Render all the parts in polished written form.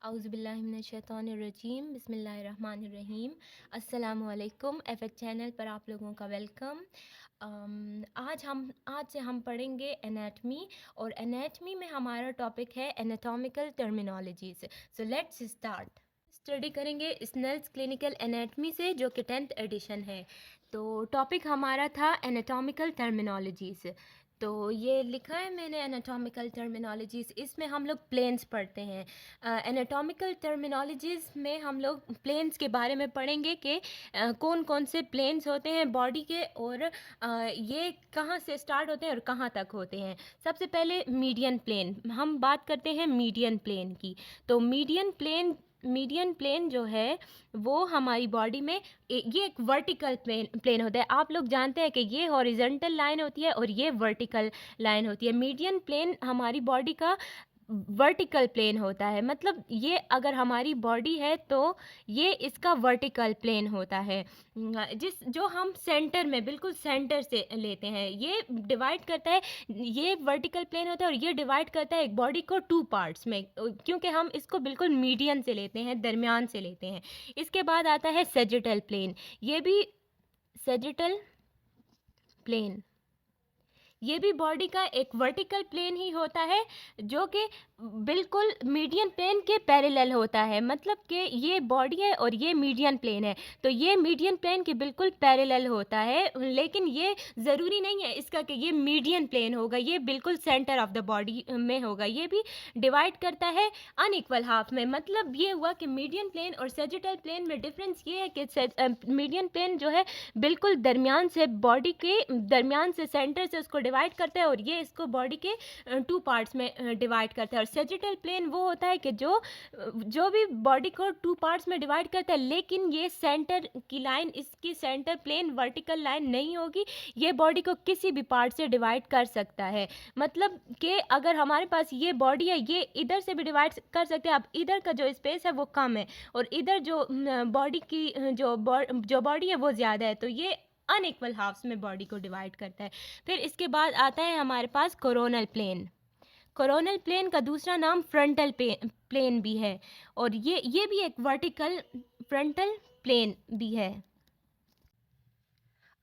औज़ुबिल्लाहिमिनश्शैतानिर्रजीम बिस्मिल्लाहिर्रहमानिर्रहीम। अस्सलामुअलैकुम। FH channel पर आप लोगों का वेलकम। आज से हम पढ़ेंगे एनाटमी, और एनाटमी में हमारा टॉपिक है anatomical terminologies. So let's start. Study करेंगे स्नेल्स क्लिनिकल एनाटमी से, जो कि 10th एडिशन है। तो टॉपिक हमारा था एनाटॉमिकल टर्मिनोलॉजीज़। तो ये लिखा है मैंने एनाटॉमिकल टर्मिनोलॉजीज़। इसमें हम लोग प्लेन्स पढ़ते हैं। एनाटॉमिकल टर्मिनोलॉजीज़ में हम लोग प्लेन्स के बारे में पढ़ेंगे कि कौन कौन से प्लेन्स होते हैं बॉडी के, और ये कहाँ से स्टार्ट होते हैं और कहाँ तक होते हैं। सबसे पहले मीडियन प्लेन, हम बात करते हैं मीडियन प्लेन की। तो मीडियन प्लेन जो है वो हमारी बॉडी में ये एक वर्टिकल प्लेन होता है। आप लोग जानते हैं कि ये हॉरिजॉन्टल लाइन होती है और ये वर्टिकल लाइन होती है। मीडियन प्लेन हमारी बॉडी का वर्टिकल प्लेन होता है, मतलब ये अगर हमारी बॉडी है तो ये इसका वर्टिकल प्लेन होता है, जो हम सेंटर में बिल्कुल सेंटर से लेते हैं। ये डिवाइड करता है, ये वर्टिकल प्लेन होता है और ये डिवाइड करता है एक बॉडी को 2 पार्ट्स में, क्योंकि हम इसको बिल्कुल मीडियन से लेते हैं, दरमियान से लेते हैं। इसके बाद आता है सेजिटल प्लेन। ये भी सेजिटल प्लेन, ये भी बॉडी का एक वर्टिकल प्लेन ही होता है, जो कि बिल्कुल मीडियन प्लेन के पैरेलल होता है। मतलब कि ये बॉडी है और ये मीडियन प्लेन है, तो ये मीडियन प्लेन के बिल्कुल पैरेलल होता है। लेकिन ये ज़रूरी नहीं है इसका कि ये मीडियन प्लेन होगा, ये बिल्कुल सेंटर ऑफ द बॉडी में होगा। ये भी डिवाइड करता है अनइक्वल हाफ में। मतलब ये हुआ कि मीडियन प्लेन और सेजिटल प्लेन में डिफरेंस ये है कि मीडियन प्लेन जो है बिल्कुल दरमियान से, बॉडी के दरमियान से, सेंटर से उसको डिवाइड करता है, और ये इसको बॉडी के 2 पार्ट्स में डिवाइड करता है। और सेजिटल प्लेन वो होता है कि जो भी बॉडी को 2 पार्ट्स में डिवाइड करता है, लेकिन ये सेंटर की लाइन, इसकी सेंटर प्लेन वर्टिकल लाइन नहीं होगी। ये बॉडी को किसी भी पार्ट से डिवाइड कर सकता है। मतलब कि अगर हमारे पास ये बॉडी है, ये इधर से भी डिवाइड कर सकते हैं। अब इधर का जो स्पेस है वो कम है, और इधर जो बॉडी की जो बॉडी है वो ज़्यादा है, तो ये अनइक्वल हाफ्स में बॉडी को डिवाइड करता है। फिर इसके बाद आता है हमारे पास कोरोनल प्लेन। कोरोनल प्लेन का दूसरा नाम फ्रंटल प्लेन भी है, और ये भी एक वर्टिकल फ्रंटल प्लेन भी है।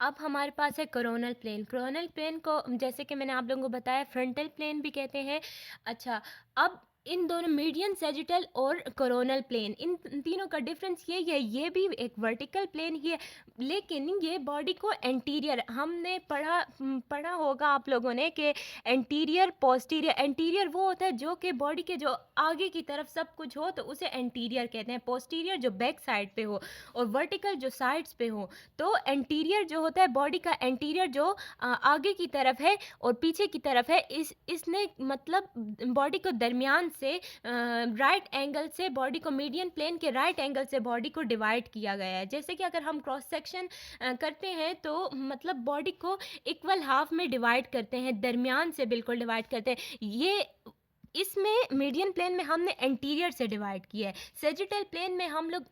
अब हमारे पास है कोरोनल प्लेन। कोरोनल प्लेन को, जैसे कि मैंने आप लोगों को बताया, फ्रंटल प्लेन भी कहते हैं। अच्छा, अब इन दोनों मीडियन, सेजिटल और कोरोनल प्लेन, इन तीनों का डिफरेंस ये है, ये भी एक वर्टिकल प्लेन ही है, लेकिन ये बॉडी को एंटीरियर, हमने पढ़ा होगा आप लोगों ने कि एंटीरियर, पोस्टीरियर। एंटीरियर वो होता है जो कि बॉडी के जो आगे की तरफ सब कुछ हो, तो उसे एंटीरियर कहते हैं। पोस्टीरियर जो बैक साइड पे हो, और वर्टिकल जो साइड्स पे हो। तो एंटीरियर जो होता है बॉडी का, एंटीरियर जो आगे की तरफ है और पीछे की तरफ है, इसने मतलब बॉडी को दरमियान से राइट एंगल से, बॉडी को मीडियन प्लेन के राइट एंगल से बॉडी को डिवाइड किया गया है। जैसे कि अगर हम क्रॉस सेक्शन करते हैं तो मतलब बॉडी को इक्वल हाफ में डिवाइड करते हैं, दरमियान से बिल्कुल डिवाइड करते हैं। ये इसमें मीडियन प्लेन में हमने एंटीरियर से डिवाइड किया है। सेजिटल प्लेन में हम लोग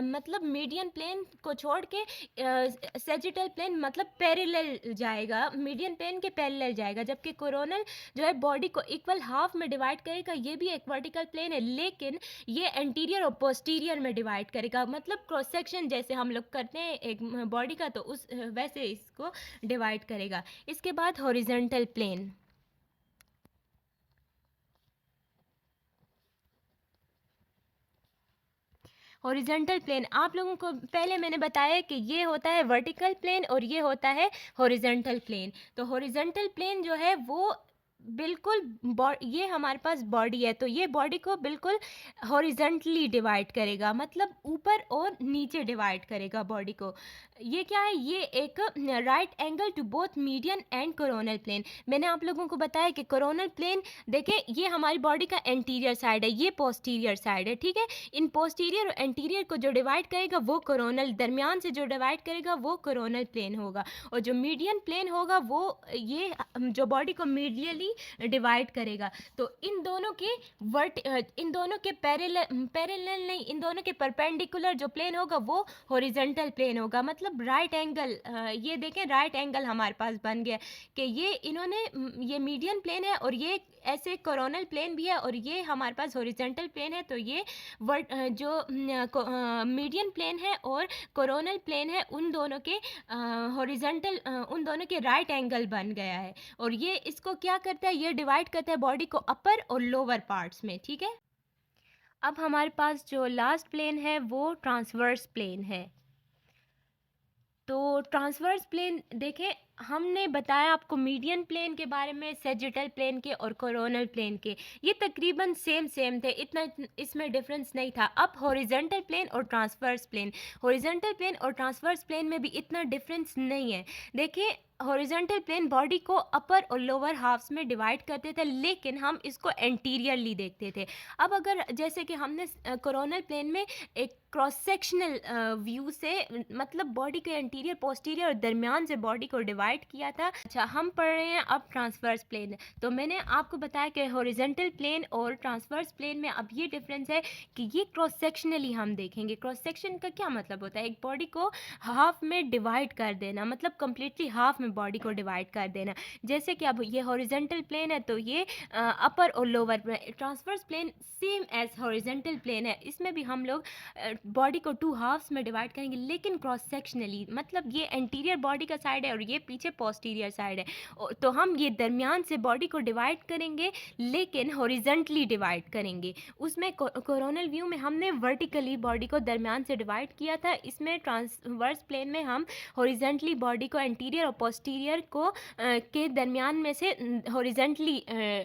मतलब मीडियन प्लेन को छोड़ के सेजिटल प्लेन मतलब पैरेलल जाएगा, मीडियन प्लेन के पैरेलल जाएगा, जबकि कोरोनल जो है बॉडी को इक्वल हाफ में डिवाइड करेगा। ये भी एक वर्टिकल प्लेन है, लेकिन ये एंटीरियर और पोस्टीरियर में डिवाइड करेगा। मतलब क्रॉस सेक्शन जैसे हम लोग करते हैं एक बॉडी का, तो उस वैसे इसको डिवाइड करेगा। इसके बाद हॉरिजॉन्टल प्लेन। हॉरिजॉन्टल प्लेन आप लोगों को पहले मैंने बताया कि ये होता है वर्टिकल प्लेन और ये होता है हॉरिजॉन्टल प्लेन। तो हॉरिजॉन्टल प्लेन जो है वो बिल्कुल ये हमारे पास बॉडी है, तो ये बॉडी को बिल्कुल हॉरिजॉन्टली डिवाइड करेगा, मतलब ऊपर और नीचे डिवाइड करेगा बॉडी को। ये क्या है, ये एक right angle to both median and coronal plane. मैंने आप लोगों को बताया कि कोरोनल प्लेन, देखें, ये हमारी बॉडी का एंटीरियर साइड है, ये पोस्टीरियर साइड है, ठीक है। इन पोस्टीरियर और एंटीरियर को जो डिवाइड करेगा वो कोरोनल, दरमियान से जो डिवाइड करेगा वो कोरोनल प्लेन होगा। और जो मीडियन प्लेन होगा वो ये जो बॉडी को मीडियली हॉरिजेंटली डिवाइड करेगा। तो इन दोनों के पैरेलल नहीं, इन दोनों के परपेंडिकुलर जो प्लेन होगा वो हॉरिजेंटल प्लेन होगा। मतलब राइट एंगल, ये देखें राइट एंगल हमारे पास बन गया कि ये मीडियन प्लेन है और ये ऐसे कोरोनल प्लेन भी है और ये हमारे पास हॉरिजेंटल प्लेन है। तो ये जो मीडियन प्लेन है और कोरोनल प्लेन है, उन दोनों के उन दोनों के राइट एंगल बन गया है। और ये इसको क्या करता है, ये डिवाइड करता है बॉडी को अपर और लोअर पार्ट्स में, ठीक है। अब हमारे पास जो लास्ट प्लेन है वो ट्रांसवर्स प्लेन है। तो ट्रांसवर्स प्लेन देखें, हमने बताया आपको मीडियन प्लेन के बारे में, सेजिटल प्लेन के और कोरोनल प्लेन के, ये तकरीबन सेम थे, इतना इसमें डिफरेंस नहीं था। अब हॉरिजॉन्टल प्लेन और ट्रांसवर्स प्लेन, हॉरिजॉन्टल प्लेन और ट्रांसवर्स प्लेन में भी इतना डिफरेंस नहीं है। देखिए हॉरिजॉन्टल प्लेन बॉडी को अपर और लोअर हाफ्स में डिवाइड करते थे, लेकिन हम इसको एंटीरियरली देखते थे। अब अगर जैसे कि हमने कोरोनल प्लेन में एक क्रॉस सेक्शनल व्यू से, मतलब बॉडी के एंटीरियर, पोस्टीरियर और दरमियान से बॉडी को डिवाइड किया था। अच्छा, हम पढ़ रहे हैं अब ट्रांसवर्स प्लेन। तो मैंने आपको बताया कि हॉरिजॉन्टल प्लेन और ट्रांसवर्स प्लेन में अब ये डिफरेंस है कि ये क्रॉस सेक्शनली हम देखेंगे। क्रॉस सेक्शन का क्या मतलब होता है, एक बॉडी को हाफ में डिवाइड कर देना, मतलब कम्प्लीटली हाफ में बॉडी को डिवाइड कर देना। जैसे कि अब ये हॉरिजॉन्टल प्लेन है तो ये अपर और लोअर में, transverse plane same as horizontal plane है, इसमें भी हम लोग बॉडी को 2 हाफ्स में डिवाइड करेंगे, लेकिन क्रॉस सेक्शनली, मतलब ये एंटीरियर बॉडी का साइड है और ये पीछे पोस्टीरियर साइड है। तो हम ये दरमियान से बॉडी को डिवाइड करेंगे, लेकिन हॉरिजॉन्टली डिवाइड करेंगे। उसमें कोरोनल व्यू में हमने वर्टिकली बॉडी को दरमियान से डिवाइड किया था, इसमें ट्रांसवर्स प्लेन में हम हॉरिजॉन्टली बॉडी को एंटीरियर और पोस्टीरियर को के दरमियान में से हॉरिजॉन्टली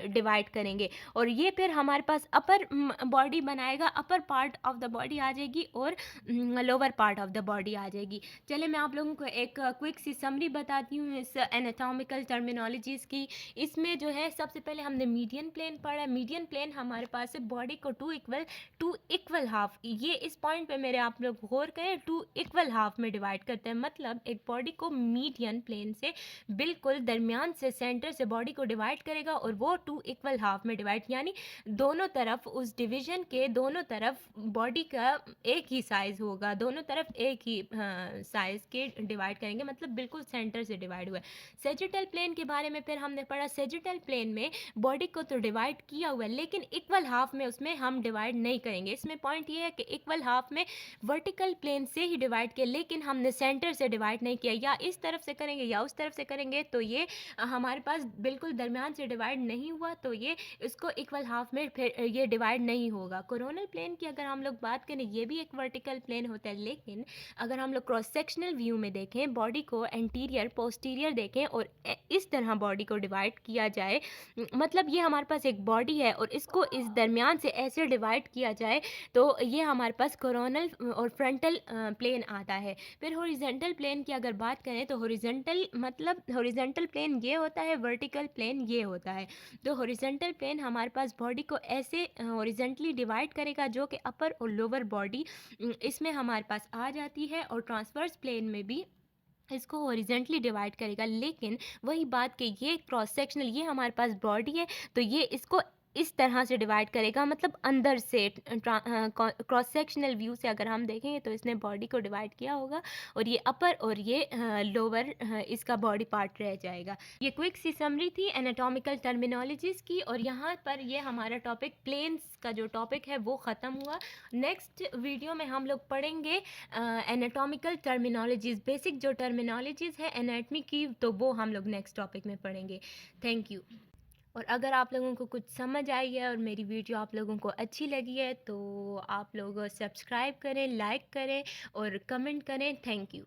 डिवाइड करेंगे। और ये फिर हमारे पास अपर बॉडी बनाएगा, upper part of the body आ जाएगी और lower part of the body आ जाएगी। चले मैं आप लोगों को एक क्विक सी समरी बताती हूँ इस एनाटॉमिकल टर्मिनोलॉजीज़ की। इसमें जो है सबसे पहले हमने मीडियन प्लेन पढ़ा। मीडियन प्लेन हमारे पास है बॉडी को टू इक्वल हाफ, ये इस पॉइंट पे मेरे आप लोग गौर करें, 2 इक्वल हाफ में डिवाइड करते हैं। मतलब एक बॉडी को मीडियन प्लेन से बिल्कुल दरमियान से, सेंटर से बॉडी को डिवाइड करेगा और वो 2 इक्वल हाफ में डिवाइड, यानी दोनों तरफ, उस डिवीजन के दोनों तरफ बॉडी का एक ही साइज होगा, दोनों तरफ एक ही साइज के डिवाइड करेंगे, मतलब बिल्कुल सेंटर से डिवाइड हुआ है। सेजिटल प्लेन के बारे में फिर हमने पढ़ा, सेजिटल प्लेन में बॉडी को तो डिवाइड किया हुआ है, लेकिन इक्वल हाफ में उसमें हम डिवाइड नहीं करेंगे। इसमें पॉइंट ये है कि इक्वल हाफ में वर्टिकल प्लेन से ही डिवाइड किया, लेकिन हमने सेंटर से डिवाइड नहीं किया, या इस तरफ से करेंगे या उस तरफ से करेंगे, तो ये हमारे पास बिल्कुल दरमियान से डिवाइड नहीं हुआ, तो ये इसको इक्वल हाफ में फिर ये डिवाइड नहीं होगा। कोरोनल प्लेन की अगर हम लोग बात करें, ये भी एक वर्टिकल प्लेन होता है, लेकिन अगर हम लोग क्रॉस सेक्शनल व्यू में देखें, बॉडी को एंटीरियर पोस्टीरियर देखें और इस तरह बॉडी को डिवाइड किया जाए, मतलब ये हमारे पास एक बॉडी है और इसको इस दरमियान से ऐसे डिवाइड किया जाए, तो ये हमारे पास कोरोनल और फ्रंटल प्लेन आता है। फिर हॉरिजॉन्टल प्लेन की अगर बात करें तो हॉरिजॉन्टल प्लेन ये होता है, वर्टिकल प्लेन ये होता है। तो हॉरिजॉन्टल प्लेन हमारे पास बॉडी को ऐसे हॉरिजॉन्टली डिवाइड करेगा, जो कि अपर और लोअर बॉडी इसमें हमारे पास आ जाती है, और ट्रांसवर्स प्लेन में भी इसको हॉरिजॉन्टली डिवाइड करेगा। लेकिन वही बात कि ये क्रॉस सेक्शनल, ये हमारे पास बॉडी है तो ये इसको इस तरह से डिवाइड करेगा, मतलब अंदर से क्रॉस सेक्शनल व्यू से अगर हम देखेंगे तो इसने बॉडी को डिवाइड किया होगा और ये अपर और ये लोअर इसका बॉडी पार्ट रह जाएगा। ये क्विक सी समरी थी एनाटॉमिकल टर्मिनोलॉजीज़ की, और यहाँ पर ये हमारा टॉपिक प्लेन्स का जो टॉपिक है वो ख़त्म हुआ। नेक्स्ट वीडियो में हम लोग पढ़ेंगे एनाटॉमिकल टर्मिनोलॉजीज़, बेसिक जो टर्मिनोलॉजीज़ है एनाटमी की, तो वो हम लोग नेक्स्ट टॉपिक में पढ़ेंगे। Thank you. और अगर आप लोगों को कुछ समझ आई है और मेरी वीडियो आप लोगों को अच्छी लगी है तो आप लोग सब्सक्राइब करें, लाइक करें और कमेंट करें। Thank you.